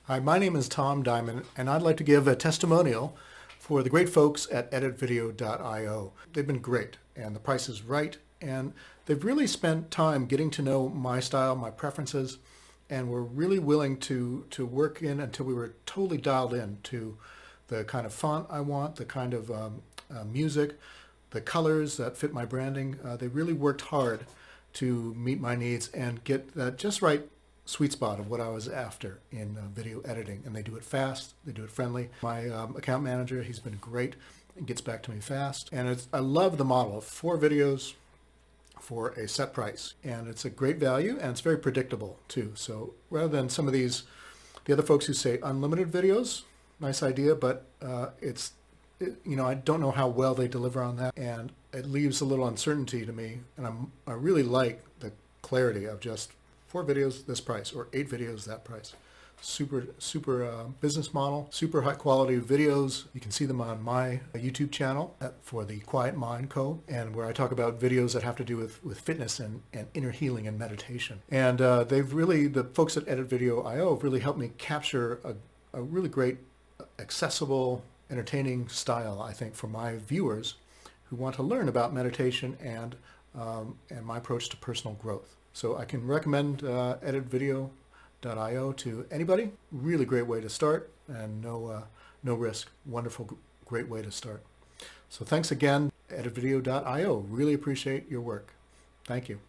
Hi, my name is Tom Diamond, and I'd like to give a testimonial for the great folks at Editvideo.io. They've been great, and the price is right, and they've really spent time getting to know my style, my preferences, and were really willing to work in until we were totally dialed in to the kind of font I want, the kind of music, the colors that fit my branding. They really worked hard to meet my needs and get that just right sweet spot of what I was after in video editing. And they do it fast, they do it friendly. My account manager, he's been great and gets back to me fast. And I love the model of 4 videos for a set price. And it's a great value, and it's very predictable too. So rather than some of the other folks who say unlimited videos, nice idea, but I don't know how well they deliver on that, and it leaves a little uncertainty to me. And I really like the clarity of just 4 videos this price, or 8 videos that price. Super business model, super high quality videos. You can see them on my YouTube channel for the Quiet Mind Co., and where I talk about videos that have to do with fitness and inner healing and meditation. And the folks at Editvideo.io have really helped me capture a really great, accessible, entertaining style, I think, for my viewers who want to learn about meditation and my approach to personal growth. So I can recommend Editvideo.io to anybody. Really great way to start, and no risk. Wonderful, great way to start. So thanks again, Editvideo.io. Really appreciate your work. Thank you.